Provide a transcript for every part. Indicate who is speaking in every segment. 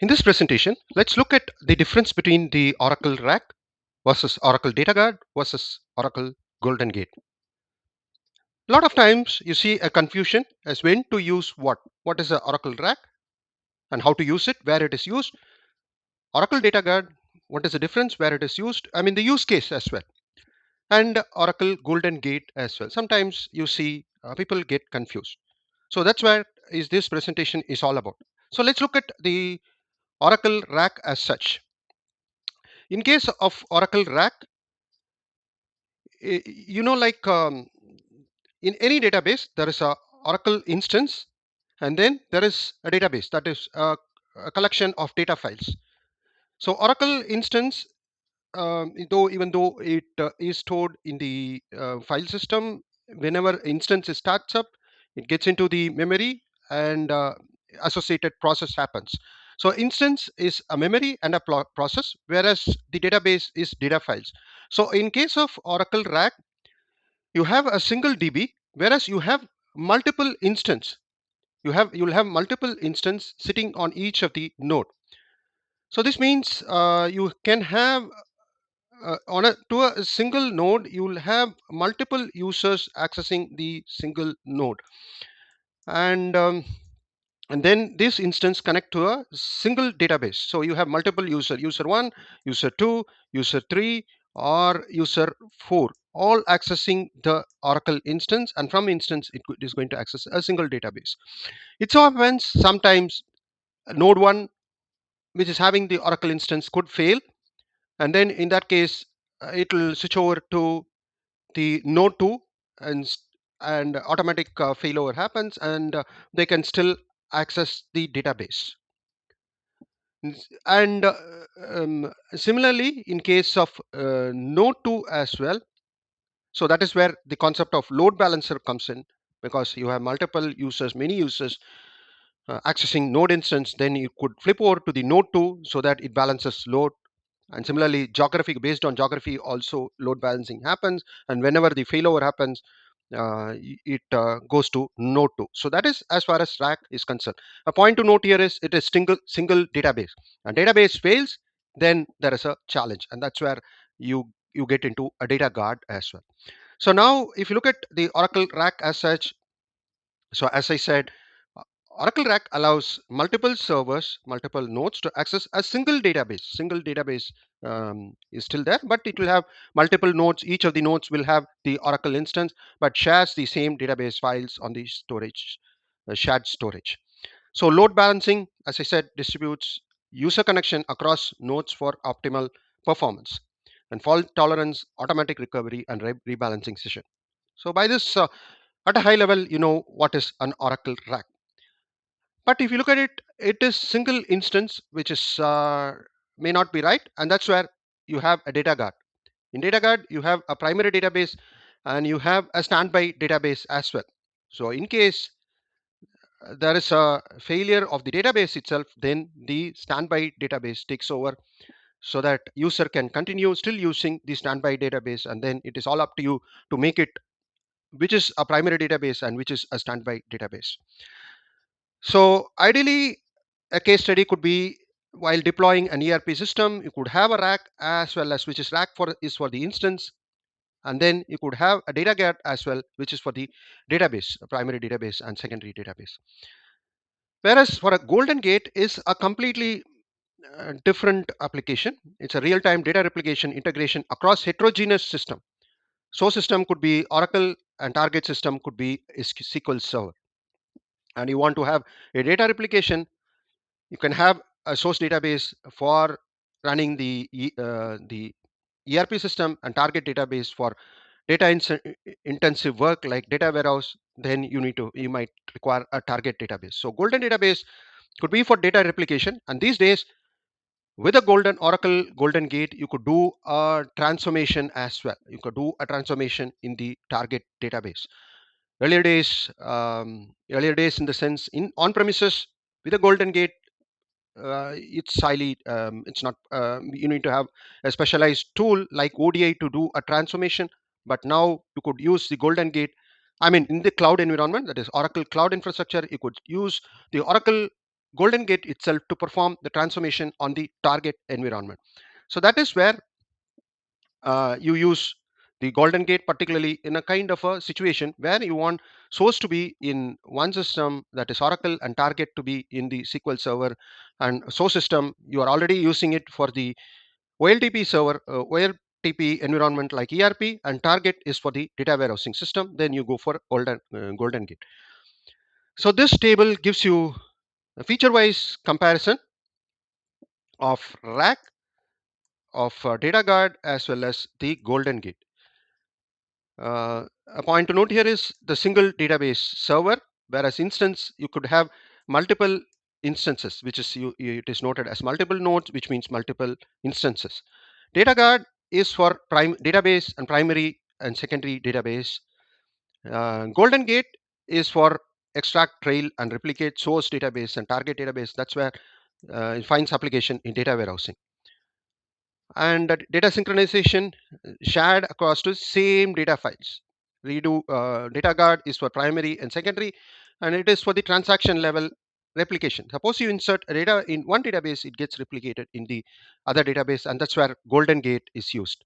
Speaker 1: In this presentation, let's look at the difference between the Oracle RAC versus Oracle Data Guard versus Oracle GoldenGate. A lot of times you see a confusion as when to use what. What is the Oracle RAC and how to use it, where it is used. Oracle Data Guard, what is the difference, where it is used, I mean the use case as well. And Oracle GoldenGate as well. Sometimes you see people get confused. So that's where is this presentation is all about. So let's look at the Oracle RAC as such. In case of Oracle RAC, like in any database there is a Oracle instance, and then there is a database, that is a collection of data files. So Oracle instance, even though it is stored in the file system, whenever instance starts up, it gets into the memory, and associated process happens. So instance is a memory and a process, whereas the database is data files. So in case of Oracle RAC, you have a single DB, whereas you have multiple instance. You'll have multiple instance sitting on each of the node. So this means you can have to a single node, you will have multiple users accessing the single node, and then this instance connect to a single database. So you have multiple user 1, user 2, user 3, or user 4, all accessing the Oracle instance, and from instance it is going to access a single database. It so happens sometimes node 1, which is having the Oracle instance, could fail, and then in that case it will switch over to the node 2, and automatic failover happens, and they can still access the database. And similarly in case of node 2 as well. So that is where the concept of load balancer comes in, because you have multiple users, many users accessing node instance, then you could flip over to the node 2 so that it balances load. And similarly geography, based on geography also load balancing happens, and whenever the failover happens, it goes to node 2. So that is as far as RAC is concerned. A point to note here is it is single database, and database fails, then there is a challenge, and that's where you get into a data guard as well. So now if you look at the Oracle RAC as such, so as I said, Oracle RAC allows multiple servers, multiple nodes to access a single database. Single database is still there, but it will have multiple nodes. Each of the nodes will have the Oracle instance, but shares the same database files on the storage, shared storage. So load balancing, as I said, distributes user connection across nodes for optimal performance, and fault tolerance, automatic recovery, and rebalancing session. So by this, at a high level, you know what is an Oracle RAC. But if you look at it, it is single instance, which is may not be right, and that's where you have a data guard. In data guard, you have a primary database and you have a standby database as well. So in case there is a failure of the database itself, then the standby database takes over, so that user can continue still using the standby database, and then it is all up to you to make it which is a primary database and which is a standby database. So ideally, a case study could be while deploying an ERP system, you could have a RAC as well as, which is RAC for is for the instance, and then you could have a data guard as well, which is for the database, a primary database and secondary database. Whereas for a Golden Gate is a completely different application. It's a real-time data replication integration across heterogeneous system. Source system could be Oracle, and target system could be SQL Server. And you want to have a data replication, you can have a source database for running the ERP system, and target database for data intensive work like data warehouse. Then you might require a target database. So golden database could be for data replication, and these days with a golden Oracle Golden Gate, you could do a transformation as well. You could do a transformation in the target database. Earlier days in the sense in on premises with a Golden Gate, it's highly it's not you need to have a specialized tool like ODI to do a transformation. But now you could use the Golden Gate, I mean in the cloud environment, that is Oracle cloud infrastructure. You could use the Oracle GoldenGate itself to perform the transformation on the target environment. So that is where you use the GoldenGate, particularly in a kind of a situation where you want source to be in one system, that is Oracle, and target to be in the SQL Server, and source system you are already using it for the OLTP server, OLTP environment like ERP, and target is for the data warehousing system. Then you go for GoldenGate. So this table gives you a feature-wise comparison of RAC, of data guard, as well as the GoldenGate. A point to note here is the single database server, whereas instance you could have multiple instances, which is it is noted as multiple nodes, which means multiple instances. Data guard is for database and primary and secondary database. GoldenGate is for extract, trail, and replicate source database and target database. That's where it finds application in data warehousing. And data synchronization shared across to same data files. Redo data guard is for primary and secondary, and it is for the transaction level replication. Suppose you insert a data in one database, it gets replicated in the other database, and that's where GoldenGate is used.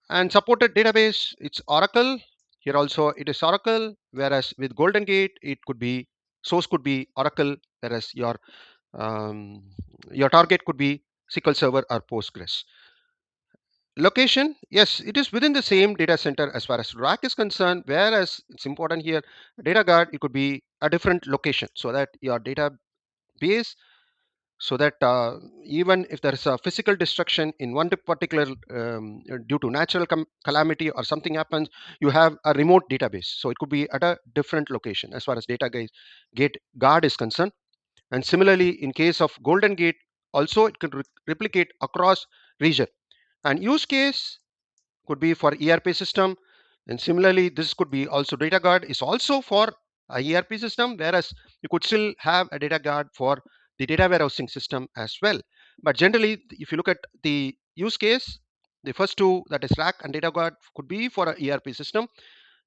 Speaker 1: And supported database, it's Oracle. Here also it is Oracle, whereas with GoldenGate it could be source could be Oracle, whereas um, your target could be SQL Server or Postgres. Location, yes, it is within the same data center as far as RAC is concerned, whereas it's important here, data guard, it could be a different location, so that your database, so that even if there is a physical destruction in one particular due to natural calamity or something happens, you have a remote database, so it could be at a different location as far as data gate guard is concerned. And similarly, in case of GoldenGate, also it could replicate across region. And use case could be for ERP system, and similarly this could be also data guard is also for a ERP system, whereas you could still have a data guard for the data warehousing system as well. But generally, if you look at the use case, the first two, that is RAC and data guard, could be for a ERP system,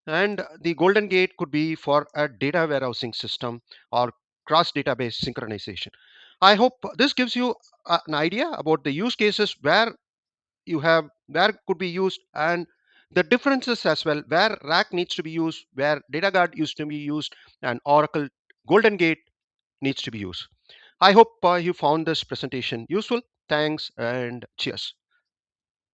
Speaker 1: and the GoldenGate could be for a data warehousing system or cross database synchronization. I hope this gives you an idea about the use cases where you have where could be used, and the differences as well, where RAC needs to be used, where data guard used to be used, and Oracle GoldenGate needs to be used. I hope you found this presentation useful. Thanks and cheers.